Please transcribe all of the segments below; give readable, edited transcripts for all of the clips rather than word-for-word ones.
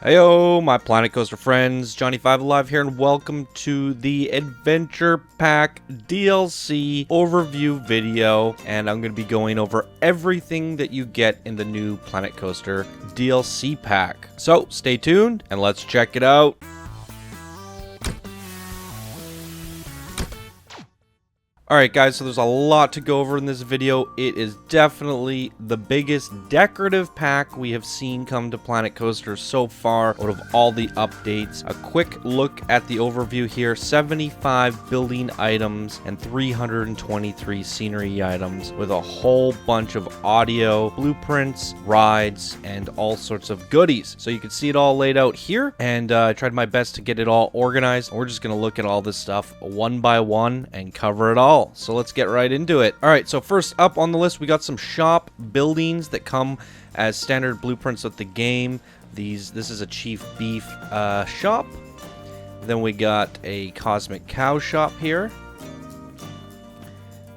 Heyo, my Planet Coaster friends, Johnny 5 Alive here, and welcome to the Adventure Pack DLC overview video. And I'm going to be going over everything that you get in the new Planet Coaster DLC pack. So stay tuned and let's check it out. Alright guys, so there's a lot to go over in this video. It is definitely the biggest decorative pack we have seen come to Planet Coaster so far out of all the updates. A quick look at the overview here. 75 building items and 323 scenery items with a whole bunch of audio, blueprints, rides, and all sorts of goodies. So you can see it all laid out here, and I tried my best to get it all organized. We're just going to look at all this stuff one by one and cover it all. So let's get right into it. Alright, so first up on the list, we got some shop buildings that come as standard blueprints with the game. This is a Chief Beef shop. Then we got a Cosmic Cow shop here.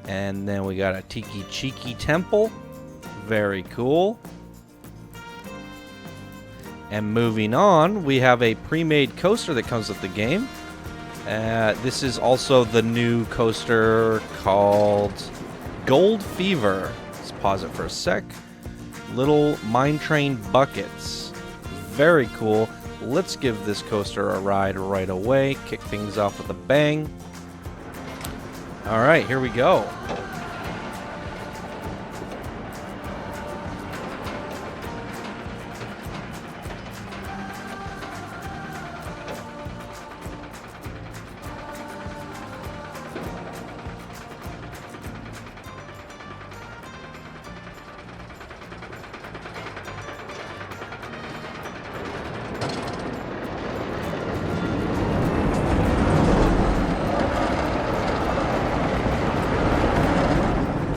And then we got a Tiki Chiki Temple. Very cool. And moving on, we have a pre-made coaster that comes with the game. This is also the new coaster called Gold Fever. Let's pause it for a sec. Little mine train buckets. Very cool. Let's give this coaster a ride right away. Kick things off with a bang. Alright, here we go.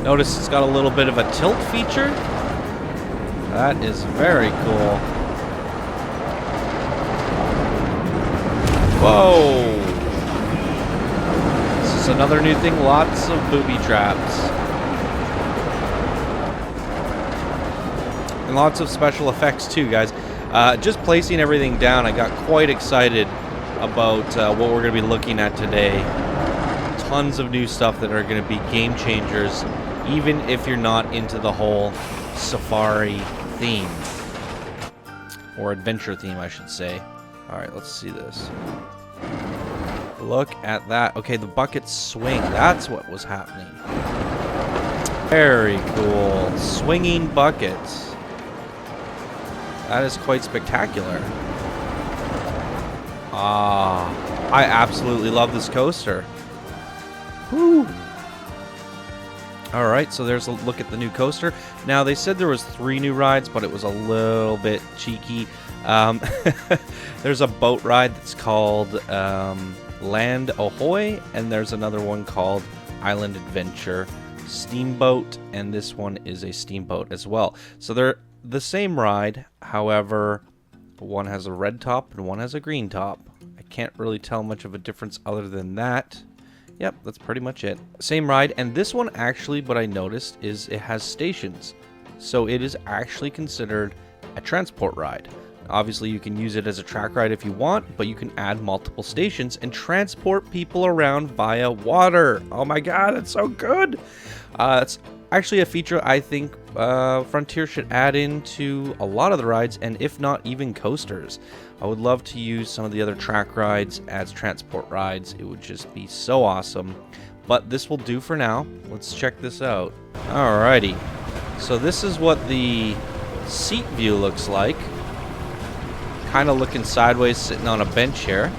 Notice it's got a little bit of a tilt feature. That is very cool. Whoa! This is another new thing. Lots of booby traps. And lots of special effects too, guys. Just placing everything down, I got quite excited about what we're going to be looking at today. Tons of new stuff that are going to be game changers, even if you're not into the whole safari theme. Or adventure theme, I should say. Alright, let's see this. Look at that. Okay, the buckets swing. That's what was happening. Very cool. Swinging buckets. That is quite spectacular. I absolutely love this coaster. Woo! Alright, so there's a look at the new coaster. Now, they said there was 3 new rides, but it was a little bit cheeky. There's a boat ride that's called Land Ahoy, and there's another one called Island Adventure Steamboat, and this one is a steamboat as well. So they're the same ride, however, one has a red top and one has a green top. I can't really tell much of a difference other than that. Yep, that's pretty much it. Same ride, and this one actually, what I noticed is it has stations. So it is actually considered a transport ride. Obviously, you can use it as a track ride if you want, but you can add multiple stations and transport people around via water. Oh my god, that's so good! It's actually a feature I think Frontier should add into a lot of the rides, and if not, even coasters. I would love to use some of the other track rides as transport rides. It would just be so awesome. But this will do for now. Let's check this out. Alrighty. So this is what the seat view looks like. Kind of looking sideways, sitting on a bench here.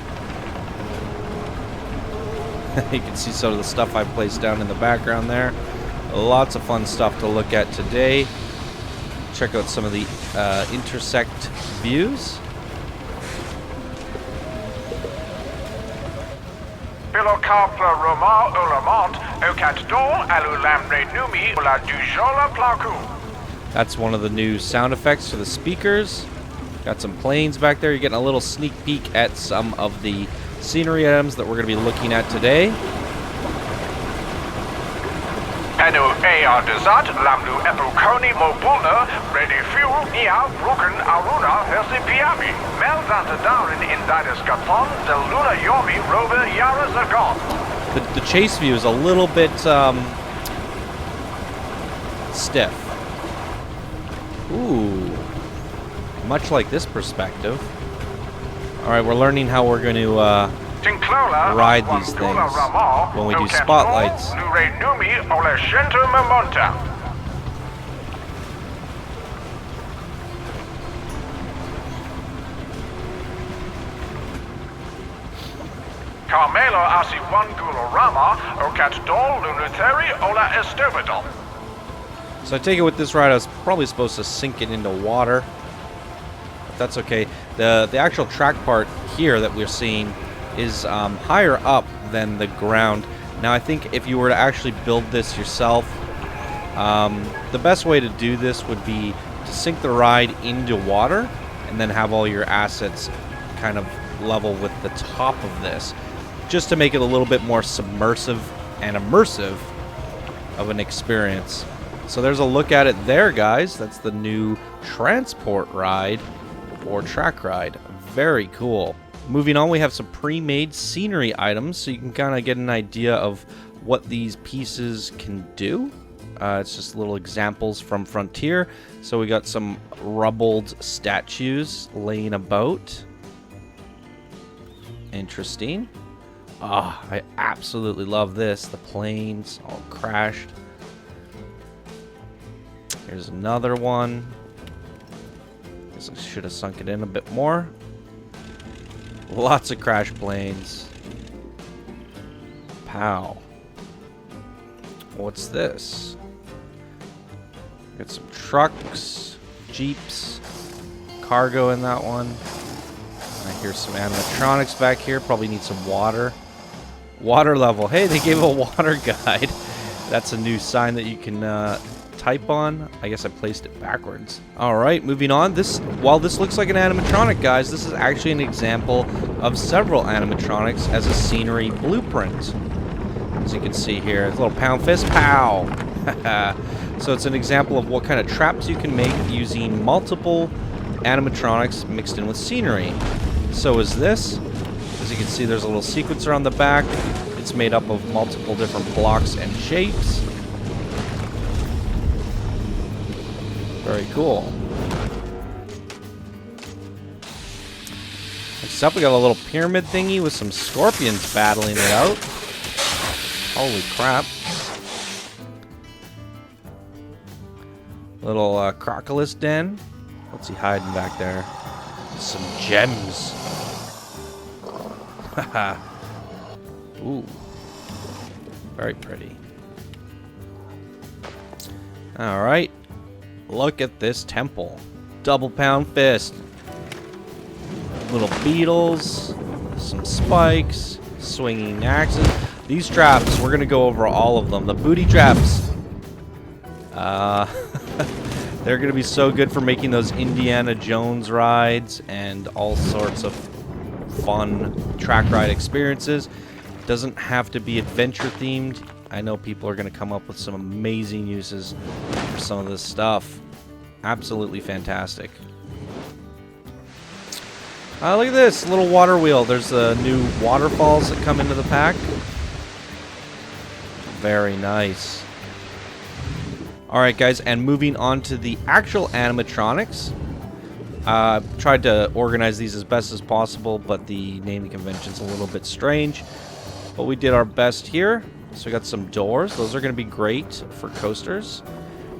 You can see some of the stuff I placed down in the background there. Lots of fun stuff to look at today. Check out some of the intersect views. That's one of the new sound effects for the speakers. Got some planes back there. You're getting a little sneak peek at some of the scenery items that we're going to be looking at today. Anu A.R. Desat, Lamnu Epukoni Mobulna, Ready Few, Nia, Ruken, Aruna, Hersi Piami, Mel Zanta Darren in Didus Gaton, Del Luna Yomi, Rover, Yara Zagon. The chase view is a little bit stiff. Ooh. Much like this perspective. Alright, we're learning how we're going to ride these things when we do spotlights. Carmelo asi one gulorama, okat dol lunutheri ola estobadol. So I take it with this ride I was probably supposed to sink it into water. But that's okay. The actual track part here that we're seeing is higher up than the ground. Now I think if you were to actually build this yourself, the best way to do this would be to sink the ride into water and then have all your assets kind of level with the top of this, just to make it a little bit more submersive and immersive of an experience. So there's a look at it there, guys. That's the new transport ride or track ride. Very cool. Moving on, we have some pre-made scenery items, so you can kind of get an idea of what these pieces can do. It's just little examples from Frontier. So we got some rubbled statues laying about. Interesting. Ah, I absolutely love this. The planes all crashed. Here's another one. Guess I should have sunk it in a bit more. Lots of crash planes. Pow. What's this? Got some trucks, jeeps, cargo in that one. I hear some animatronics back here. Probably need some water. Water level. Hey, they gave a water guide. That's a new sign that you can type on. I guess I placed it backwards. All right, moving on. While this looks like an animatronic, guys, this is actually an example of several animatronics as a scenery blueprint. As you can see here, a little pound fist, pow. So it's an example of what kind of traps you can make using multiple animatronics mixed in with scenery. So is this. As you can see, there's a little sequencer on the back. It's made up of multiple different blocks and shapes. Very cool. Next up, we got a little pyramid thingy with some scorpions battling it out. Holy crap. Little crocodile den. What's he hiding back there? Some gems. Haha. Ooh. Very pretty. Alright. Look at this temple. Double pound fist. Little beetles. Some spikes. Swinging axes. These traps, we're going to go over all of them. The booty traps. They're going to be so good for making those Indiana Jones rides and all sorts of fun track ride experiences. Doesn't have to be adventure themed. I know people are going to come up with some amazing uses for some of this stuff. Absolutely fantastic. Look at this little water wheel. There's new waterfalls that come into the pack. Very nice. Alright guys, and moving on to the actual animatronics. Tried to organize these as best as possible, but the naming convention's a little bit strange. But we did our best here. So we got some doors. Those are going to be great for coasters.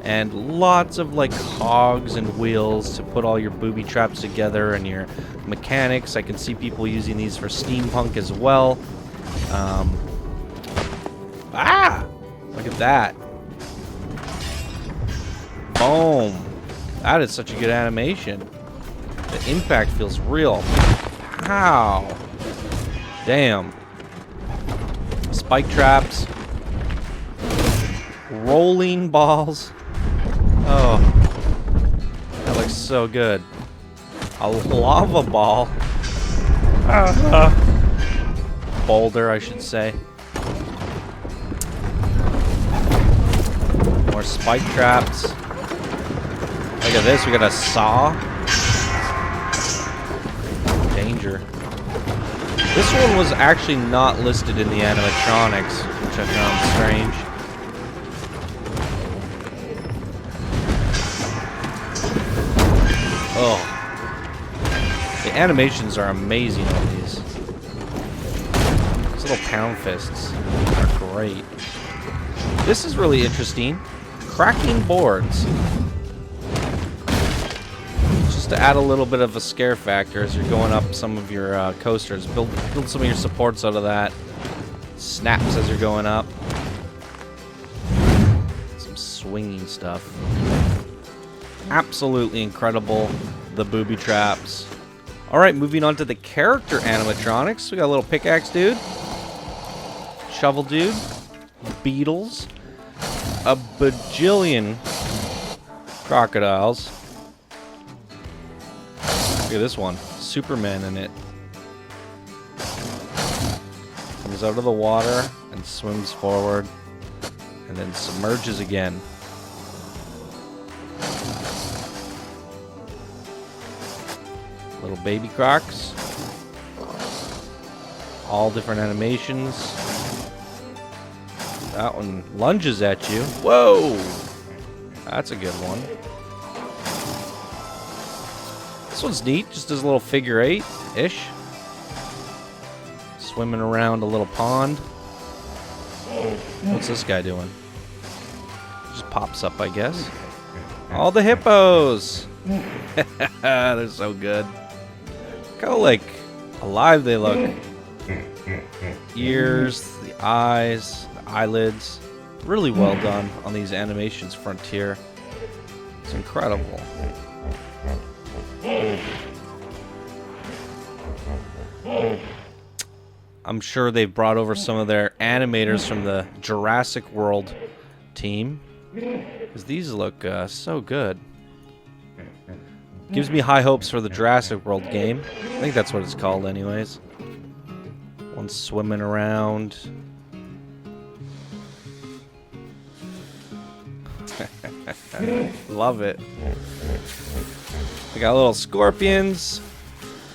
And lots of like cogs and wheels to put all your booby traps together and your mechanics. I can see people using these for steampunk as well. Look at that. Boom. That is such a good animation. The impact feels real. Pow. Damn. Spike traps. Rolling balls. Oh. That looks so good. A lava ball. Boulder, I should say. More spike traps. Look at this, we got a saw. Danger. This one was actually not listed in the animatronics, which I found strange. Oh. The animations are amazing on these. These little pound fists are great. This is really interesting. Cracking boards. Just to add a little bit of a scare factor as you're going up some of your coasters. Build some of your supports out of that. Snaps as you're going up. Some swinging stuff. Absolutely incredible. The booby traps. Alright, moving on to the character animatronics. We got a little pickaxe dude. Shovel dude. Beetles. A bajillion crocodiles. Look at this one. Superman in it. Comes out of the water and swims forward. And then submerges again. Little baby crocs. All different animations. That one lunges at you. Whoa! That's a good one. This one's neat. Just does a little figure 8-ish. Swimming around a little pond. What's this guy doing? Just pops up, I guess. All the hippos! They're so good. Look how, like, alive they look. Ears, the eyes, the eyelids. Really well done on these animations, Frontier. It's incredible. I'm sure they've brought over some of their animators from the Jurassic World team. Because these look so good. Gives me high hopes for the Jurassic World game. I think that's what it's called anyways. One swimming around. Love it. We got little scorpions.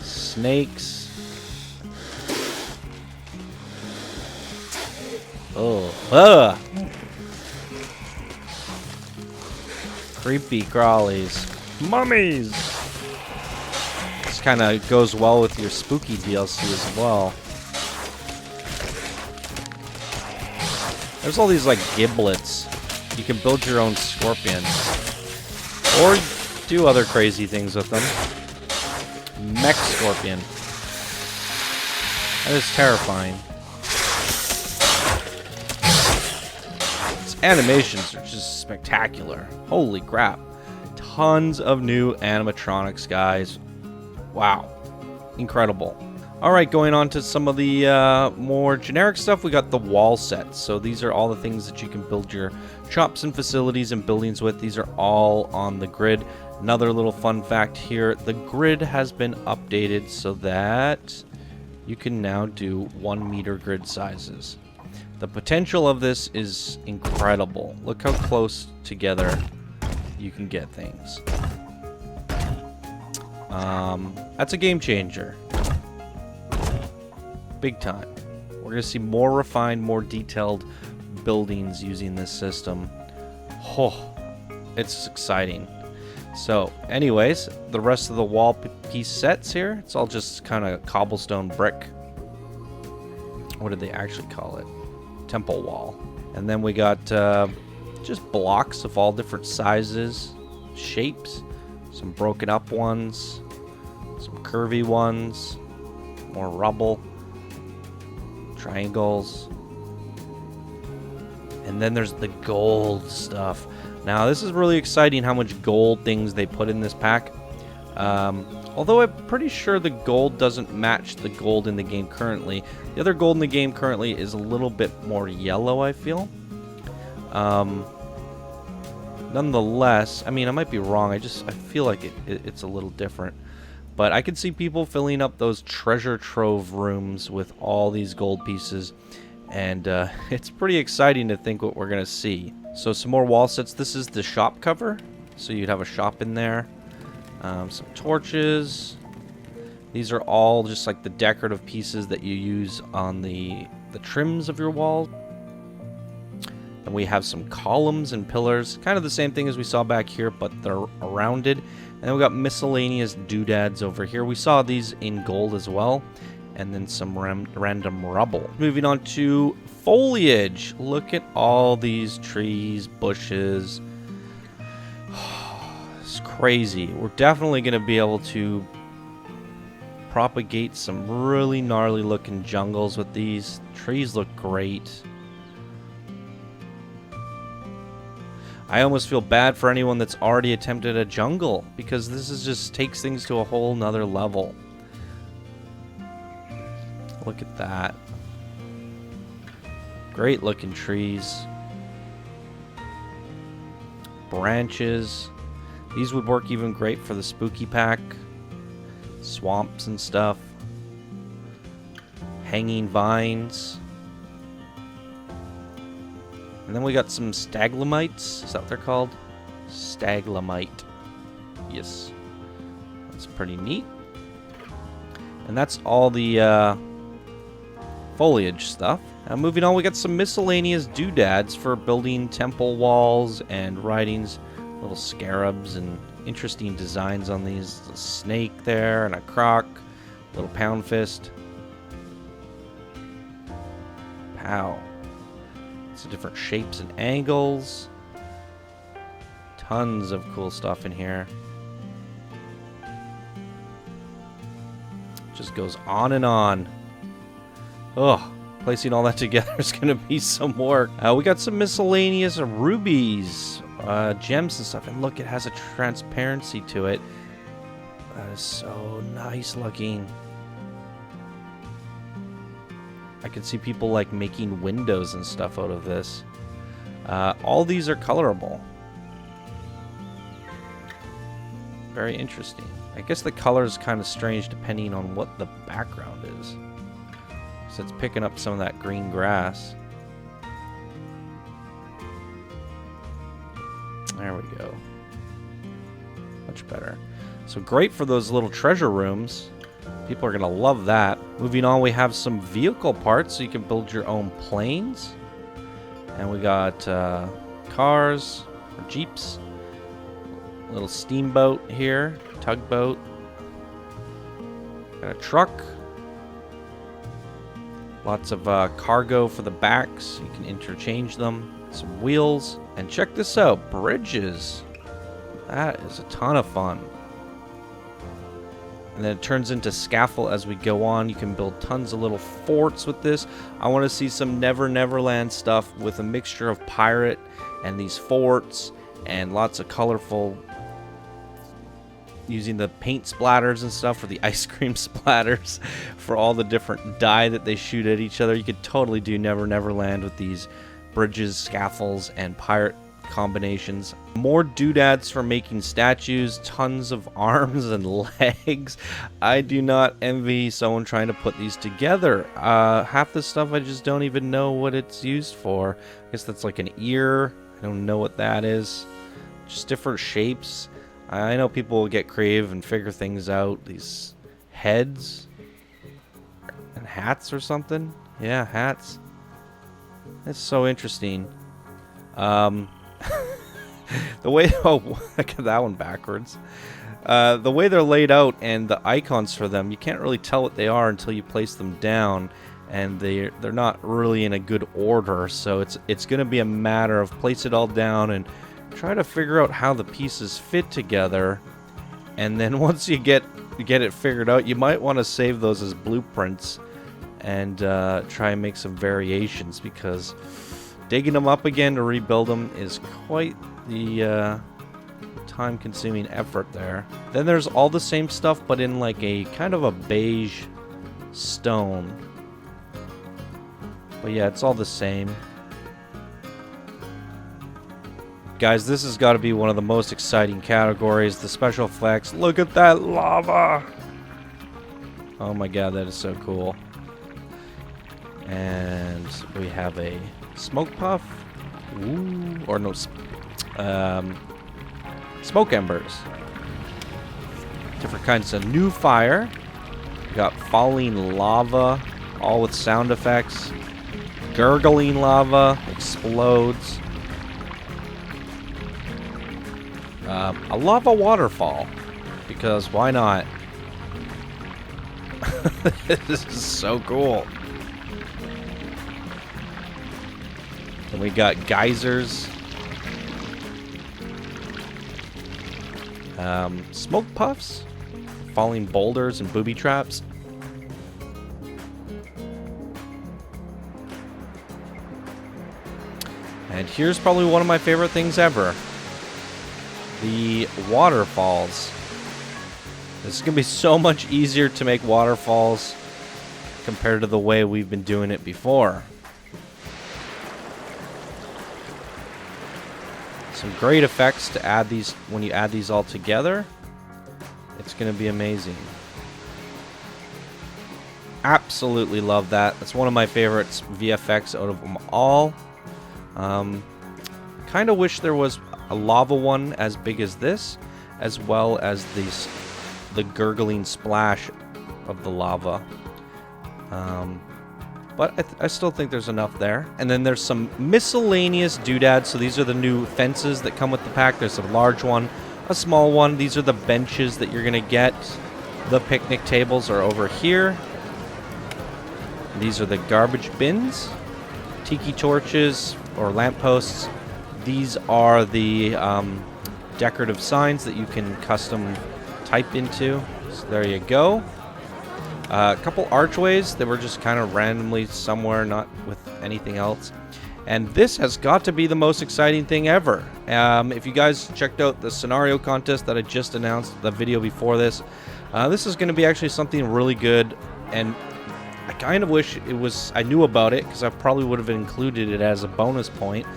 Snakes. Oh. Creepy crawlies. Mummies! This kind of goes well with your spooky DLC as well. There's all these like giblets. You can build your own scorpion. Or do other crazy things with them. Mech scorpion. That is terrifying. Its animations are just spectacular. Holy crap. Tons of new animatronics, guys. Wow. Incredible. Alright, going on to some of the more generic stuff. We got the wall sets. So these are all the things that you can build your shops and facilities and buildings with. These are all on the grid. Another little fun fact here. The grid has been updated so that you can now do 1 meter grid sizes. The potential of this is incredible. Look how close together you can get things. That's a game changer. Big time. We're going to see more refined, more detailed buildings using this system. Oh, it's exciting. So, anyways, the rest of the wall piece sets here, it's all just kind of cobblestone brick. What did they actually call it? Temple wall. And then we got just blocks of all different sizes, shapes, some broken up ones, some curvy ones, more rubble, triangles, and then there's the gold stuff. Now this is really exciting how much gold things they put in this pack. Although I'm pretty sure the gold doesn't match the gold in the game currently. The other gold in the game currently is a little bit more yellow, I feel. Nonetheless, I mean, I might be wrong. I feel like it's a little different. But I could see people filling up those treasure trove rooms with all these gold pieces. And it's pretty exciting to think what we're going to see. So some more wall sets. This is the shop cover. So you'd have a shop in there. Some torches. These are all just like the decorative pieces that you use on the trims of your wall. And we have some columns and pillars. Kind of the same thing as we saw back here, but they're rounded. And then we got miscellaneous doodads over here. We saw these in gold as well. And then some random rubble. Moving on to foliage. Look at all these trees, bushes. It's crazy. We're definitely going to be able to propagate some really gnarly looking jungles with these. Trees look great. I almost feel bad for anyone that's already attempted a jungle, because this is just takes things to a whole nother level. Look at that. Great looking trees. Branches. These would work even great for the spooky pack. Swamps and stuff. Hanging vines. And then we got some staglamites. Is that what they're called? Staglamite. Yes. That's pretty neat. And that's all the foliage stuff. Now moving on, we got some miscellaneous doodads for building temple walls and writings. Little scarabs and interesting designs on these. A snake there and a croc. Little pound fist. Pow. Some different shapes and angles. Tons of cool stuff in here. Just goes on and on. Oh, placing all that together is going to be some work. We got some miscellaneous rubies, gems and stuff. And look, it has a transparency to it. That is so nice looking. I can see people like making windows and stuff out of this. All these are colorable. Very interesting. I guess the color is kind of strange depending on what the background is. So it's picking up some of that green grass. There we go. Much better. So great for those little treasure rooms. People are going to love that. Moving on, we have some vehicle parts, so you can build your own planes. And we got cars, or jeeps. Little steamboat here, tugboat. Got a truck. Lots of cargo for the backs. You can interchange them. Some wheels. And check this out, bridges. That is a ton of fun. And then it turns into scaffold as we go on. You can build tons of little forts with this. I want to see some Neverland stuff with a mixture of pirate and these forts and lots of colorful, using the paint splatters and stuff for the ice cream splatters for all the different dye that they shoot at each other. You could totally do Neverland with these bridges, scaffolds, and pirate combinations. More doodads for making statues, tons of arms and legs. I do not envy someone trying to put these together. Half the stuff I just don't even know what it's used for. I guess that's like an ear. I don't know what that is. Just different shapes. I know people will get creative and figure things out. These heads and hats or something. Yeah, hats. It's so interesting. The way, oh, I got that one backwards. The way they're laid out and the icons for them, you can't really tell what they are until you place them down, and they're not really in a good order. So it's going to be a matter of place it all down and try to figure out how the pieces fit together. And then once you get it figured out, you might want to save those as blueprints and try and make some variations, because digging them up again to rebuild them is quite the time-consuming effort there. Then there's all the same stuff, but in like a kind of a beige stone. But yeah, it's all the same. Guys, this has got to be one of the most exciting categories. The special effects. Look at that lava! Oh my god, that is so cool. And we have a smoke puff. Ooh, or no, smoke embers. Different kinds of new fire. We got falling lava, all with sound effects. Gurgling lava explodes. A lava waterfall, because why not? This is so cool. And we got geysers. Smoke puffs. Falling boulders and booby traps. And here's probably one of my favorite things ever. The waterfalls. This is going to be so much easier to make waterfalls compared to the way we've been doing it before. Some great effects to add these when you add these all together. It's going to be amazing. Absolutely love that. That's one of my favorites VFX out of them all. Kind of wish there was a lava one as big as this, as well as the gurgling splash of the lava. But I still think there's enough there. And then there's some miscellaneous doodads. So these are the new fences that come with the pack. There's a large one, a small one. These are the benches that you're going to get. The picnic tables are over here. These are the garbage bins. Tiki torches or lampposts. These are the decorative signs that you can custom type into. So there you go. A couple archways that were just kind of randomly somewhere, not with anything else. And this has got to be the most exciting thing ever. If you guys checked out the scenario contest that I just announced, the video before this, this is going to be actually something really good. And I kind of wish I knew about it, because I probably would have included it as a bonus point.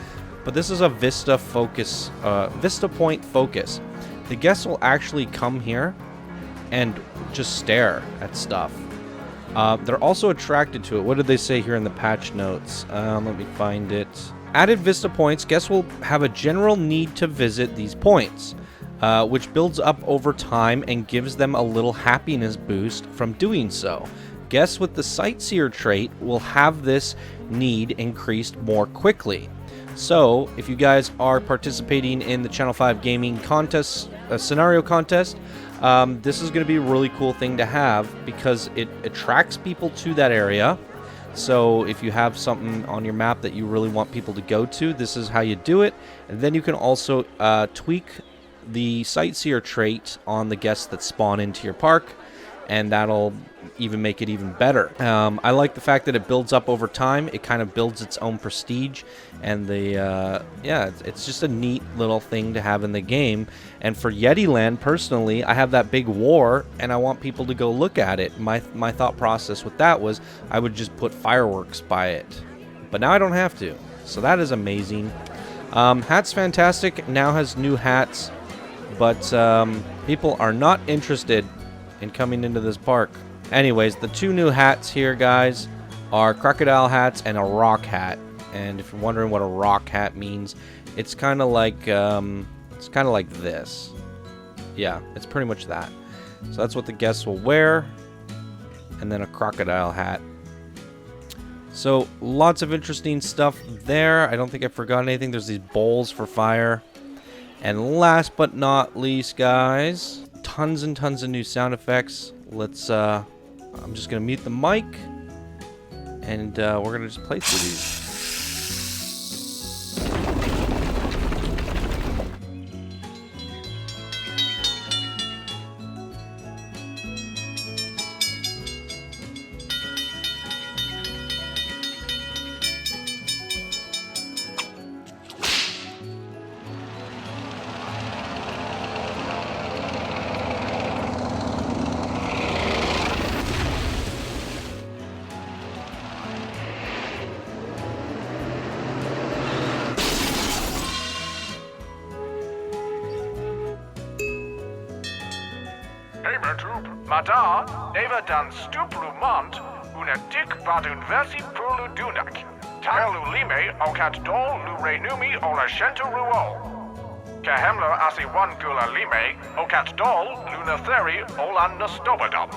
But this is a Vista point focus. The guests will actually come here and just stare at stuff. They're also attracted to it. What did they say here in the patch notes? Let me find it. Added Vista points, guests will have a general need to visit these points, which builds up over time and gives them a little happiness boost from doing so. Guests with the Sightseer trait will have this need increased more quickly. So, if you guys are participating in the Channel 5 Gaming contest, scenario contest, this is going to be a really cool thing to have, because it attracts people to that area. So if you have something on your map that you really want people to go to, this is how you do it. And then you can also tweak the Sightseer trait on the guests that spawn into your park, and that'll even make it even better. I like the fact that it builds up over time. It kind of builds its own prestige, and it's just a neat little thing to have in the game. And for Yetiland, personally, I have that big war, and I want people to go look at it. My thought process with that was I would just put fireworks by it, but now I don't have to. So that is amazing. Hat's fantastic. Now has new hats, but people are not interested in coming into this park. Anyways, the two new hats here, guys, are crocodile hats and a rock hat. And if you're wondering what a rock hat means, it's kind of like this. Yeah, it's pretty much that. So that's what the guests will wear, and then a crocodile hat. So lots of interesting stuff there. I don't think I forgot anything. There's these bowls for fire. And last but not least, guys, tons and tons of new sound effects. Let's I'm just gonna mute the mic, and we're gonna just play through these. Madar, Eva dan Stuplumont, una dick wat un versi prolu dunak. Taelu lime okat dol lu renumi ola shentu ruo. Kahemlo asi one gula lime okat dol luna theri olan nastobadum.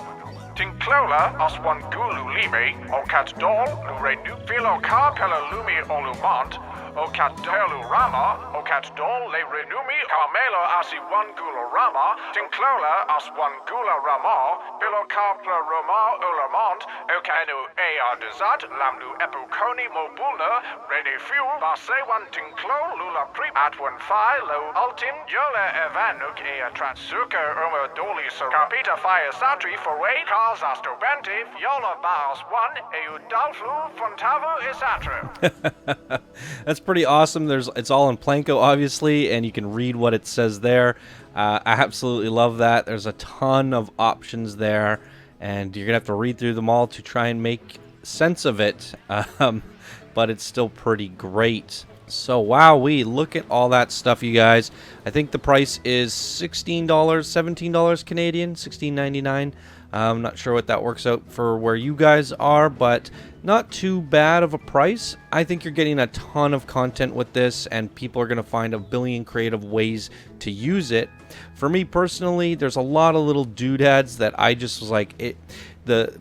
Tinclola as one gulu lime okat dol lu renu philo carpella lumi olumont. Okat delu rama, okat dol le renumi, carmelo asi one gula rama, tinclola as one gula rama, pilo carpla roma ulamont, okanu ea desat, lamlu epukoni mobulna, rene few, base one tinclo, lula prip, at one fi, lo ultim, yola evanuk ea transuka urma doli so capita fire satri for way, cars astobente, yola baos one, eu dalflu, fontavo isatru. That's pretty awesome. It's all in Planko, obviously, and you can read what it says there. I absolutely love that. There's a ton of options there, and you're gonna have to read through them all to try and make sense of it. But it's still pretty great. So wowee, look at all that stuff, you guys. I think the price is $16, $17 Canadian, $16.99. I'm not sure what that works out for where you guys are, but not too bad of a price. I think you're getting a ton of content with this, and people are going to find a billion creative ways to use it. For me personally, there's a lot of little doodads that I just was like,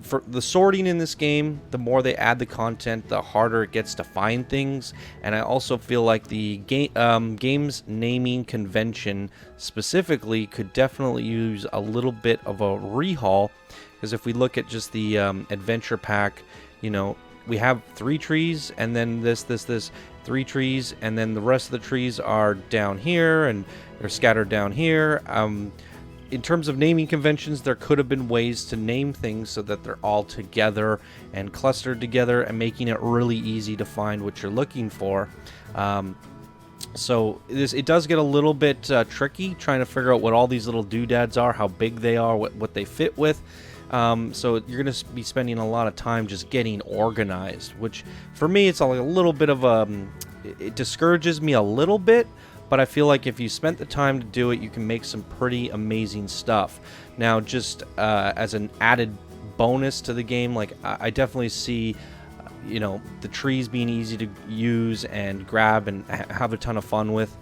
for the sorting in this game, the more they add the content, the harder it gets to find things. And I also feel like the game's naming convention specifically could definitely use a little bit of a rehaul, because if we look at just the adventure pack, you know, we have 3 trees, and then this 3 trees, and then the rest of the trees are down here, and they're scattered down here. In terms of naming conventions, there could have been ways to name things so that they're all together and clustered together, and making it really easy to find what you're looking for. So it does get a little bit tricky trying to figure out what all these little doodads are, how big they are, what they fit with. So you're going to be spending a lot of time just getting organized, which for me, it's like a little bit of it discourages me a little bit. But I feel like if you spent the time to do it, you can make some pretty amazing stuff. Now, just as an added bonus to the game, like I definitely see, you know, the trees being easy to use and grab and have a ton of fun with.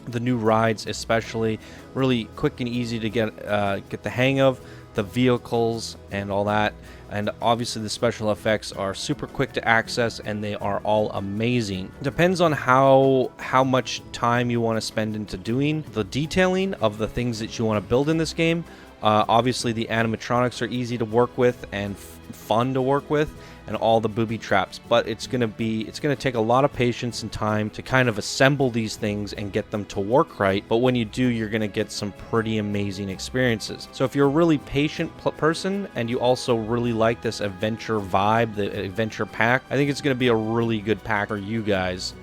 The new rides, especially, really quick and easy to get the hang of. The vehicles and all that, and obviously the special effects are super quick to access, and they are all amazing. Depends on how much time you want to spend into doing the detailing of the things that you want to build in this game. Obviously the animatronics are easy to work with and fun to work with, and all the booby traps, but it's gonna take a lot of patience and time to kind of assemble these things and get them to work right. But when you do, you're gonna get some pretty amazing experiences. So if you're a really patient person and you also really like this adventure vibe, the adventure pack, I think it's gonna be a really good pack for you guys.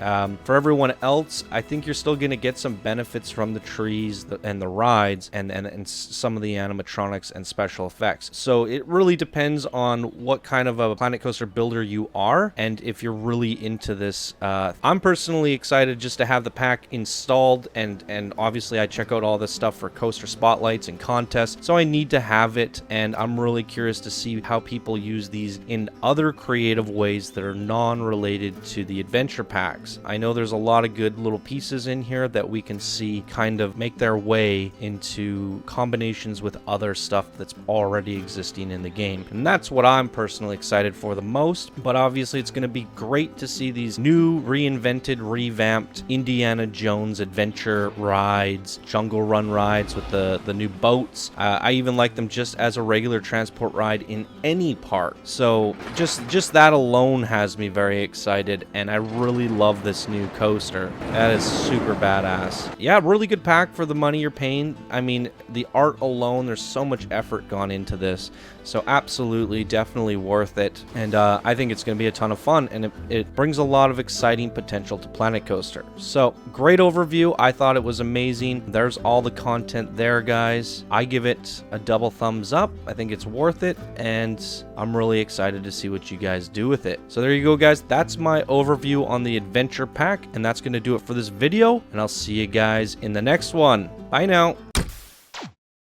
For everyone else, I think you're still gonna get some benefits from the trees and the rides and some of the animatronics and special effects. So it really depends on what kind of a Planet Coaster builder you are, and if you're really into this. I'm personally excited just to have the pack installed, and obviously I check out all this stuff for coaster spotlights and contests, so I need to have it, and I'm really curious to see how people use these in other creative ways that are non-related to the adventure packs. I know there's a lot of good little pieces in here that we can see kind of make their way into combinations with other stuff that's already existing in the game, and that's what I'm personally excited for the most. But obviously it's going to be great to see these new reinvented, revamped Indiana Jones adventure rides, jungle run rides with the new boats. I even like them just as a regular transport ride in any park. So just that alone has me very excited, and I really love this new coaster. That is super badass. Yeah, really good pack for the money you're paying. I mean, the art alone, there's so much effort gone into this, so absolutely, definitely worth it. And I think it's going to be a ton of fun, and it brings a lot of exciting potential to Planet Coaster. So great overview. I thought it was amazing. There's all the content there, guys. I give it a double thumbs up. I think it's worth it, and I'm really excited to see what you guys do with it. So there you go, guys. That's my overview on the adventure pack, and that's going to do it for this video, and I'll see you guys in the next one. Bye now.